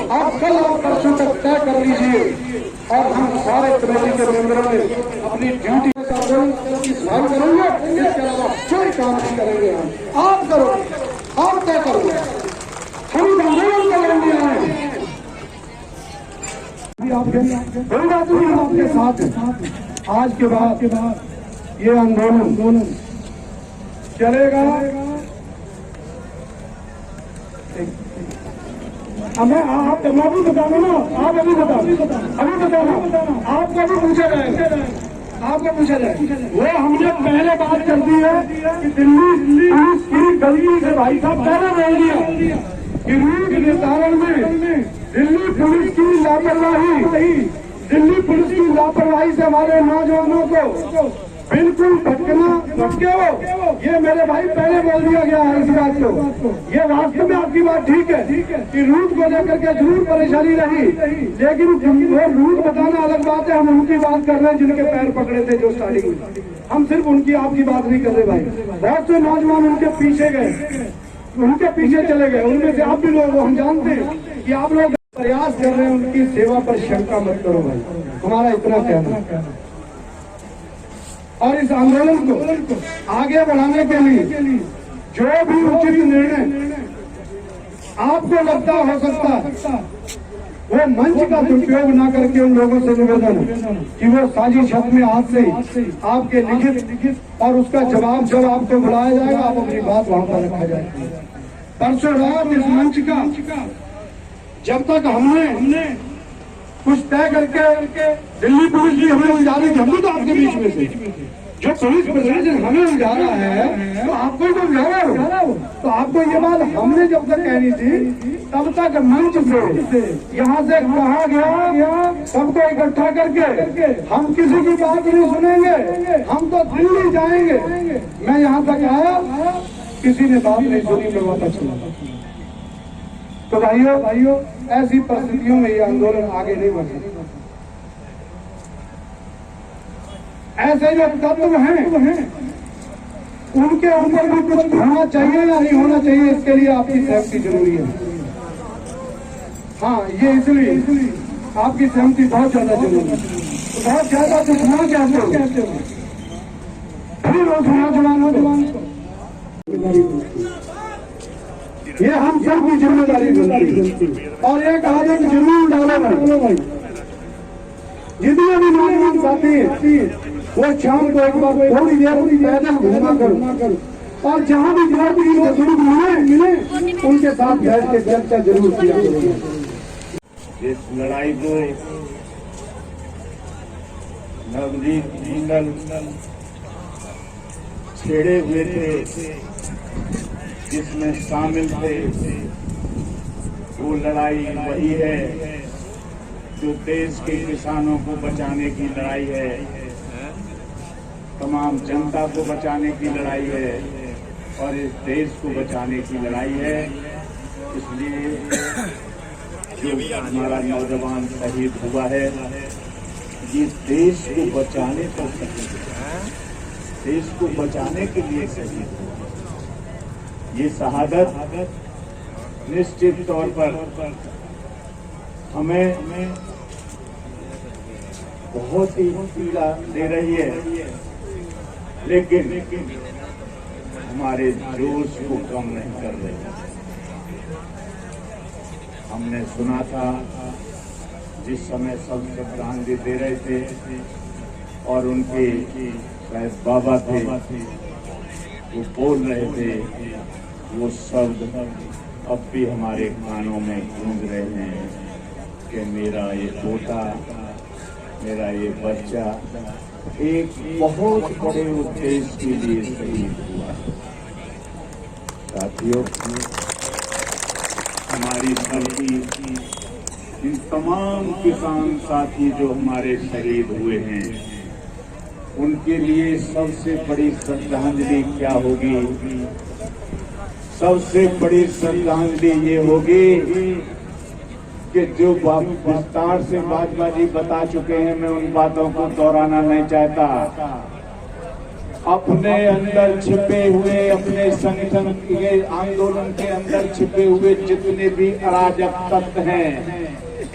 आप कल और परसों तक तय कर लीजिए और हम सारे कमेटी के मेंबरों ने अपनी ड्यूटी की सफाई करेंगे। इसके अलावा कोई काम नहीं करेंगे। हम आप करो, आप तय करो, हम आंदोलन करेंगे। कोई बात नहीं, हम आपके साथ हैं। आज के बाद ये आंदोलन चलेगा। मैं भी बताऊंगा ना, आप अभी बताओ, अभी बताना, आपको भी पूछा जाएगा, आपको पूछा जाए। वो हमने पहले बात कर दी है कि दिल्ली पुलिस की गलती से भाई साहब पहले बोल दिया कि रूट निर्धारण में दिल्ली पुलिस की लापरवाही से हमारे नौजवानों को बिल्कुल भटके हो। ये मेरे भाई पहले बोल दिया गया है इस बात को। ये वास्तव में आपकी बात ठीक है कि रूट को लेकर के जरूर परेशानी रही, लेकिन वो रूट बताना अलग बात है। हम उनकी बात कर रहे हैं जिनके पैर पकड़े थे जो स्टार्टिंग में। हम सिर्फ उनकी आपकी बात नहीं कर रहे भाई। बहुत से नौजवान उनके पीछे गए, उनके पीछे चले गए। उनमें से आप भी लोग, हम जानते हैं कि आप लोग प्रयास कर रहे हैं। उनकी सेवा पर शंका मत करो भाई, हमारा इतना कहना। और इस आंदोलन को आगे बढ़ाने के लिए जो भी उचित निर्णय आपको लगता हो सकता है, वो मंच का दुरुपयोग न करके उन लोगों से निवेदन है कि वो साजिश छत में हाथ से आपके लिखित और उसका जवाब जब आपको बुलाया जाएगा, आप अपनी बात वहां पर रखा जाएगा। परसों रात इस मंच का जब तक हमने कुछ तय करके दिल्ली पुलिस भी हमें उलझा रही थी, हम भी तो आपके बीच में से जो पुलिस प्रशासन हमें उलझा रहा है तो आपको ही तो उलझा रहा हो। तो आपको ये बात हमने जब तक कहनी थी तब तक मंच से यहाँ से कहा गया सबको इकट्ठा करके हम किसी की बात नहीं सुनेंगे, हम तो दिल्ली जाएंगे। मैं यहाँ तक आया, किसी ने बात नहीं सुनी, मैं वापस चला। तो भाइयों ऐसी परिस्थितियों में ये आंदोलन आगे नहीं बढ़ सकता। ऐसे जो तत्व हैं उनके ऊपर भी कुछ होना चाहिए या नहीं होना चाहिए, इसके लिए आपकी सहमति जरूरी है। हाँ, ये इसलिए आपकी सहमति बहुत ज्यादा जरूरी है। बहुत ज्यादा तो सुना चाहते हो, फिर वो सुना नौजवान को ये हम सब की जिम्मेदारी बनती है। और एक आदत जरूर डालो भाई, जितने भी नौजवान साथी हैं वो शाम को एक बार थोड़ी देर पैदल घूमा करो और जहाँ भी जाति की बुजुर्ग मिले उनके साथ बैठ के चर्चा जरूर किया करो। इस लड़ाई को नवदीप जिंदल छेड़े हुए थे, जिसमें शामिल थे वो लड़ाई वही है जो देश के किसानों को बचाने की लड़ाई है, तमाम जनता को बचाने की लड़ाई है और इस देश को बचाने की लड़ाई है। इसलिए जो हमारा नौजवान शहीद हुआ है, ये देश को बचाने पर शहीद हुआ, देश को बचाने के लिए शहीद हुआ। ये शहादत निश्चित तौर पर हमें बहुत ही पीड़ा दे रही है, लेकिन हमारे जोश को कम नहीं कर रही। हमने सुना था जिस समय सब श्रद्धांजलि दे रहे थे और उनके शायद बाबा थे, वो बोल रहे थे, वो शब्द अब भी हमारे कानों में गूंज रहे हैं कि मेरा ये पोता, मेरा ये बच्चा एक बहुत बड़े उद्देश्य के लिए शहीद हुआ। साथियों, हमारी धरती, इन तमाम किसान साथी जो हमारे शहीद हुए हैं, उनके लिए सबसे बड़ी श्रद्धांजलि क्या होगी? सबसे बड़ी श्रद्धांजलि ये होगी कि जो विस्तार से बाजी बता चुके हैं, मैं उन बातों को दोहराना नहीं चाहता। अपने अंदर छिपे हुए, अपने संगठन के आंदोलन के अंदर छिपे हुए जितने भी अराजक तत्व हैं,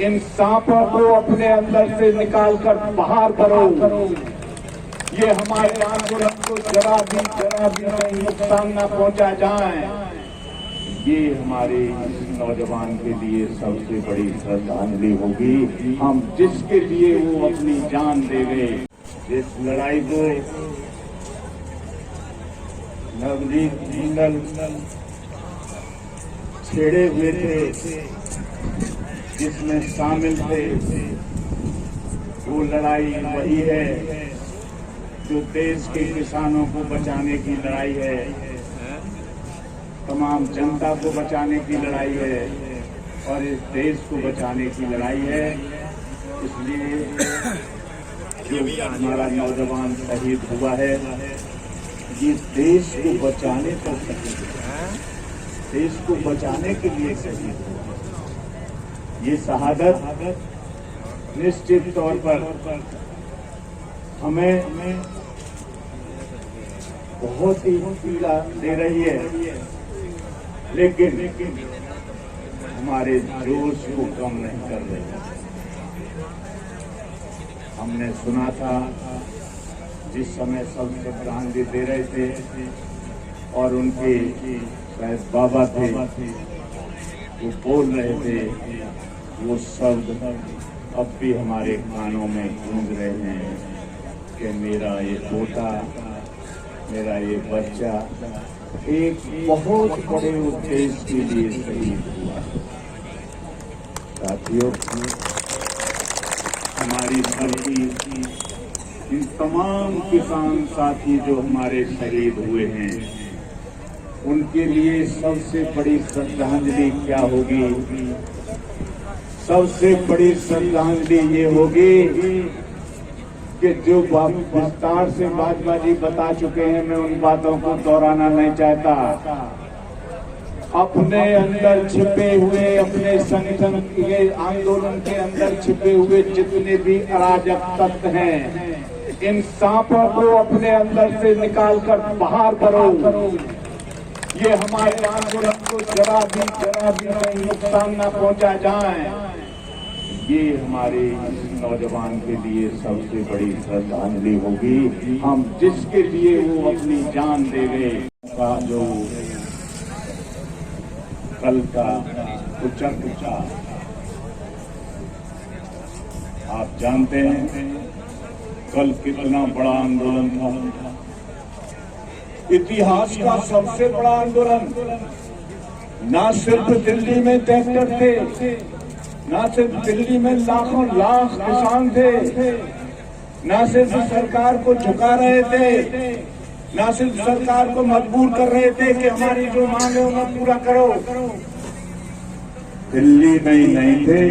इन सांपों को अपने अंदर से निकालकर बाहर करो। ये हमारे आंदोलन को जरा भी नुकसान न पहुंचा जाए। ये हमारे नौजवान के लिए सबसे बड़ी श्रद्धांजलि होगी, हम जिसके लिए वो अपनी जान दे गए। जिस लड़ाई को नवनीत जिंदल छेड़े हुए थे, जिसमें शामिल थे, वो लड़ाई वही है जो देश के किसानों को बचाने की लड़ाई है, तमाम जनता को बचाने की लड़ाई है और इस देश को बचाने की लड़ाई है। इसलिए जो हमारा नौजवान शहीद हुआ है, ये देश को बचाने पर शहीद हुआ, देश को बचाने के लिए शहीद हुआ। ये शहादत निश्चित तौर पर हमें बहुत ही पीड़ा दे रही है, लेकिन हमारे जोश को कम नहीं कर रही। हमने सुना था जिस समय सब श्रद्धांजलि दे रहे थे और उनके शायद बाबा थे, वो बोल रहे थे, वो शब्द अब भी हमारे कानों में गूंज रहे हैं कि मेरा ये पोता, मेरा ये बच्चा एक बहुत बड़े उद्देश्य के लिए शहीद हुआ। साथियों, हमारी धरती, इन तमाम किसान साथी जो हमारे शहीद हुए हैं, उनके लिए सबसे बड़ी श्रद्धांजलि क्या होगी? सबसे बड़ी श्रद्धांजलि ये होगी कि जो विस्तार से बाजी बता चुके हैं, मैं उन बातों को दोहराना नहीं चाहता। अपने अंदर छिपे हुए, अपने संगठन के आंदोलन के अंदर छिपे हुए जितने भी अराजक तत्व हैं, इन सांपों को अपने अंदर से निकालकर बाहर करो। ये हमारे आंदोलन को जरा भी नुकसान न पहुंचा जाए। ये हमारे नौजवान के लिए सबसे बड़ी श्रद्धांजलि होगी, हम जिसके लिए वो अपनी जान दे गए। का जो कल का कुचा आप जानते हैं, कल कितना बड़ा आंदोलन था, इतिहास का सबसे बड़ा आंदोलन। ना सिर्फ दिल्ली में ट्रैक्टर थे, ना सिर्फ दिल्ली में लाखों लाख किसान थे, ना सिर्फ सरकार को झुका रहे थे, ना सिर्फ सरकार को मजबूर कर रहे थे कि हमारी जो मांग है उन्हें पूरा करो। दिल्ली में ही नहीं थे,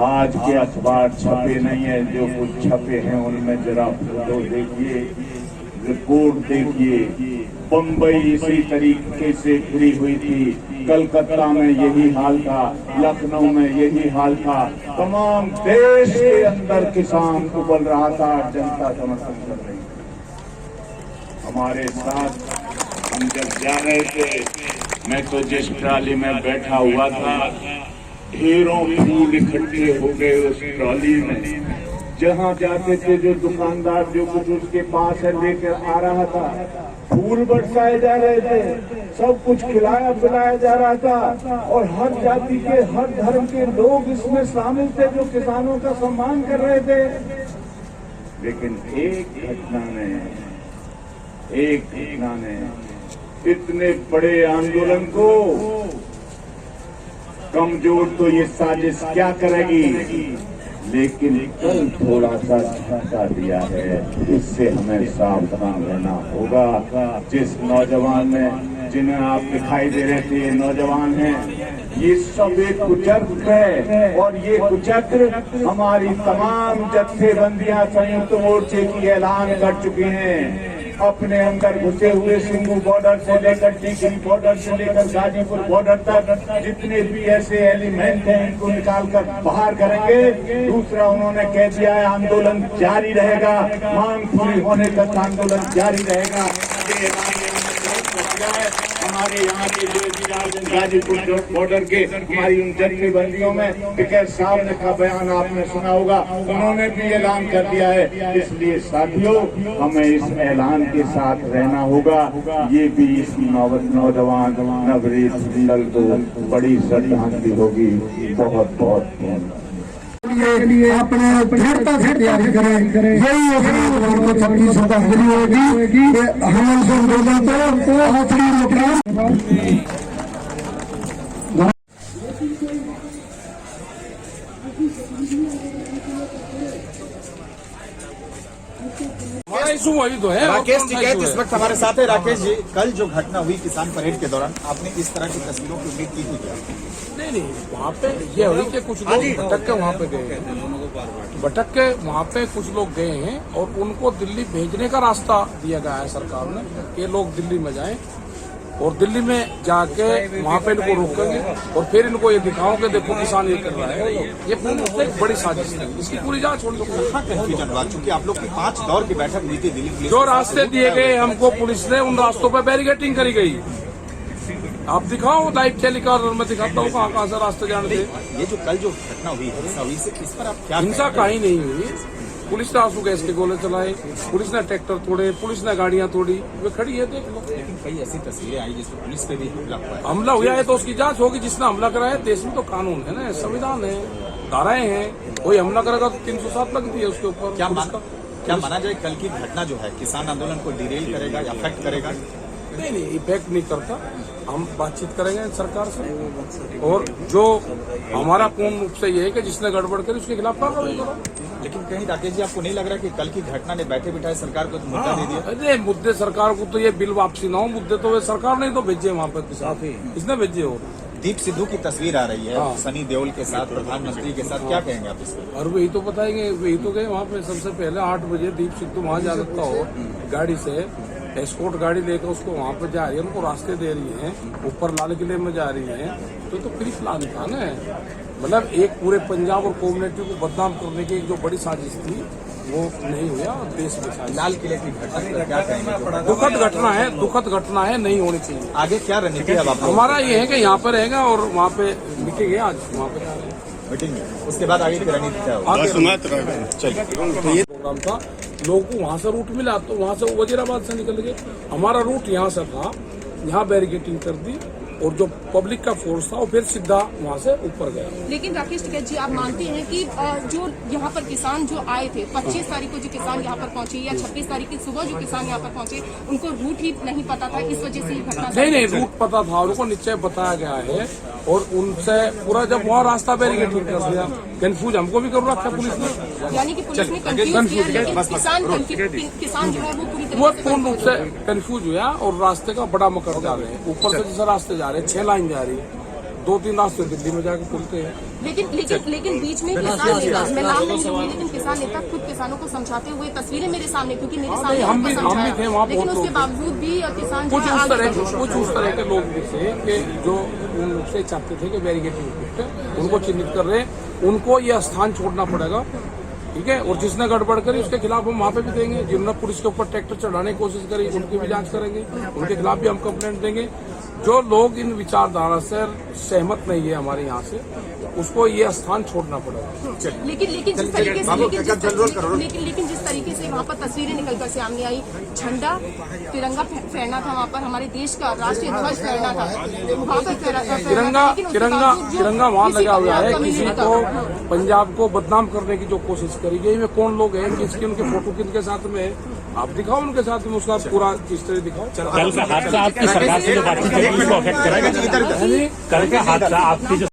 आज के अखबार छपे नहीं है, जो कुछ छपे हैं उनमें जरा फोटो देखिए, रिपोर्ट देखिए। बम्बई इसी तरीके से घिरी हुई थी, कलकत्ता में यही हाल था, लखनऊ में यही हाल था। तमाम देश के अंदर किसान उबल रहा था, जनता समर्थन कर रही थी। हमारे साथ हम जब जा रहे थे, मैं तो जिस ट्राली में बैठा हुआ था, ढेरों फूल इकट्ठे हो गए उस ट्रॉली में। जहाँ जाते थे जो दुकानदार जो कुछ उसके पास है लेकर आ रहा था, फूल बरसाए जा रहे थे, सब कुछ खिलाया पिलाया जा रहा था। और हर जाति के हर धर्म के लोग इसमें शामिल थे जो किसानों का सम्मान कर रहे थे। लेकिन एक घटना ने इतने बड़े आंदोलन को कमजोर तो ये साजिश क्या करेगी, लेकिन कल थोड़ा सा झटका दिया है। इससे हमें सावधान रहना होगा। जिस नौजवान में जिन्हें आप दिखाई दे रहे थे, ये नौजवान हैं, ये सब एक कुचक्र है। और ये कुचक्र हमारी तमाम जत्थेबंदियां संयुक्त मोर्चे की ऐलान कर चुकी हैं। अपने अंदर घुसे हुए सिंगू बॉर्डर से लेकर टीकरी बॉर्डर से लेकर गाजीपुर बॉर्डर तक जितने भी ऐसे एलिमेंट हैं, इनको निकालकर बाहर करेंगे। दूसरा उन्होंने कह दिया है आंदोलन जारी रहेगा, मांग पूरी होने तक आंदोलन जारी रहेगा। ये हमारे यहाँ के जो गाजीपुर बॉर्डर के हमारी उन जत्थेबंदियों में विकास साहब का बयान आपने सुना होगा, उन्होंने भी ऐलान कर दिया है। इसलिए साथियों, हमें इस ऐलान के साथ रहना होगा। ये भी इस नौजवान नवरीत जिंदल को बड़ी श्रद्धांजलि होगी। बहुत बहुत धन्यवाद। अपने दृढ़ता से तैयारी करें। यही को 26 श्रद्धांजलि होगी। हम आंदोलन को आखिरी मुकाम वही तो है। राकेश टिकैत इस वक्त हमारे साथ है। राकेश जी, कल जो घटना हुई किसान परेड के दौरान, आपने इस तरह की तस्वीरों की उम्मीद की थी क्या? नहीं, वहाँ पे ये हुई कि कुछ लोग भटक के वहाँ पे गए, भटक के वहाँ पे कुछ लोग गए हैं और उनको दिल्ली भेजने का रास्ता दिया गया है सरकार ने कि लोग दिल्ली में जाएं और दिल्ली में जाके वहाँ पे इनको रोकेंगे और फिर इनको ये दिखाओ कि देखो किसान ये कर रहा है। ये पूर्ण रूप से एक बड़ी साजिश है, इसकी पूरी जांच होनी चाहिए। कंफ्यूजन हुआ क्योंकि आप लोग की 5 दौर की बैठक हुई थी दिल्ली पुलिस। जो रास्ते दिए गए हमको पुलिस ने, उन रास्तों पे बैरिकेटिंग करी गई। आप दिखाओ लाइव क्या लिखा, मैं दिखाता हूँ कहाँ से रास्ते जाने थे। ये जो कल जो घटना हुई इस पर आप क्या? हिंसा कहीं नहीं हुई। पुलिस ने आंसू गैस के गोले चलाए, पुलिस ने ट्रैक्टर तोड़े, पुलिस ने गाड़ियां तोड़ी, वे खड़ी है देख लो। लेकिन कई ऐसी तस्वीरें आई जिसमें पुलिस पे भी हमला हुआ है। हमला हुआ है तो उसकी जांच होगी। जिसने हमला कराया, देश में तो कानून है ना, संविधान है, धाराएं हैं। कोई हमला करेगा तो 307 लगती है उसके ऊपर। क्या माना जाए कल की घटना जो है किसान आंदोलन को डिरेल करेगा, अफेक्ट करेगा? नहीं, इफेक्ट नहीं करता। हम बातचीत करेंगे सरकार से और जो हमारा पूर्ण रूप से ये है कि जिसने गड़बड़ करी उसके खिलाफ कार्रवाई करो। लेकिन कहीं राकेश जी, आपको नहीं लग रहा कि कल की घटना ने बैठे बिठाए सरकार को मुद्दा दे दिया? अरे मुद्दे सरकार को तो ये बिल वापसी ना हो, मुद्दे तो वे सरकार ने तो भेजे वहाँ पर किसान, इसने भेजे हो। दीप सिद्धू की तस्वीर आ रही है सनी देओल के साथ, प्रधानमंत्री के साथ, क्या कहेंगे आप इस पर? और वही तो बताएंगे, वही तो गए वहाँ पे सबसे पहले 8 बजे दीप सिद्धू वहाँ जा सकता हो गाड़ी से, एस्कॉर्ट गाड़ी लेकर उसको वहाँ पर जा रही है, उनको रास्ते दे रही है, ऊपर लाल किले में जा रही है। तो प्री प्लान था ना, मतलब एक पूरे पंजाब और कम्युनिटी को बदनाम करने की जो बड़ी साजिश थी वो नहीं हुआ। देश में लाल किले की घटना क्या कहेंगे? दुखद घटना है, नहीं होनी चाहिए। आगे क्या रणनीति है हमारा ये है कि यहाँ पे रहेगा और वहाँ पे मीटिंग है, आज वहाँ पे जा रहे हैं मीटिंग में, उसके बाद आगे की रणनीति क्या होगी? चलिए, तो ये प्रोग्राम था, लोगों को वहाँ से रूट मिला तो वहाँ से वजीराबाद से निकल गए। हमारा रूट यहाँ से था, यहाँ बैरिकेटिंग कर दी और जो पब्लिक का फोर्स था वो फिर सीधा वहाँ से ऊपर गया। लेकिन राकेश टिकैत जी, आप मानते हैं कि जो यहाँ पर किसान जो आए थे 25 तारीख को जो किसान यहाँ पर पहुंचे या 26 तारीख की सुबह जो किसान यहाँ पर पहुंचे, उनको रूट ही नहीं पता था, इस वजह से ये घटना? नहीं, रूट पता था, उनको निश्चय बताया गया है और उनसे पूरा जब वहाँ रास्ता बैरिकेटिंग कर दिया। कंफ्यूज हमको भी कर रखा पुलिस ने, यानी कि पुलिस ने कंफ्यूज किया, लेकिन किसान जो है वो पूरी तरह से पूर्ण रूप से कंफ्यूज हुआ और रास्ते का बड़ा मकर जा रहे हैं। ऊपर से जैसे रास्ते जा रहे हैं, 6 लाइन जा रही है, 2-3 रास्ते दिल्ली में जाकर खुलते हैं। लेकिन बीच में किसान नेता, मैं नाम नहीं लूंगी, लेकिन किसान नेता खुद किसानों को समझाते हुए तस्वीरें मेरे सामने, क्योंकि मेरे सामने हम भी थे वहाँ, लेकिन बहुत उसके लोग बावजूद भी किसान कुछ उस तरह के लोग भी थे कि जो उनसे चाहते थे कि बैरिकेड उनको चिन्हित कर रहे हैं, उनको यह स्थान छोड़ना पड़ेगा, ठीक है। और जिसने गड़बड़ करी उसके खिलाफ हम वहाँ पे भी देंगे। जिन्होंने पुलिस के ऊपर ट्रैक्टर चढ़ाने की कोशिश करी उनकी भी जांच करेंगे, उनके खिलाफ भी हम कंप्लेंट देंगे। जो लोग इन विचारधारा से सहमत नहीं है हमारे यहाँ से, उसको ये स्थान छोड़ना पड़ेगा। लेकिन जिस तरीके से लेकिन जिस तरीके से वहाँ पर तस्वीरें निकलकर सामने आई, झंडा तिरंगा फहरना था वहाँ पर, हमारे देश का राष्ट्रीय ध्वज फहरना था वहाँ पर, तिरंगा वहाँ लगा हुआ है। किसी को पंजाब को बदनाम करने की जो कोशिश करी गई, में कौन लोग हैं, किसकी उनके फोटो किनके साथ में है, आप दिखाओ उनके साथ में, उसका पूरा हिस्ट्री दिखाओ। कल का हादसा आपकी सरकार से जो बातचीत है उसको अफेक्ट करेगा? कल का हादसा आपकी जो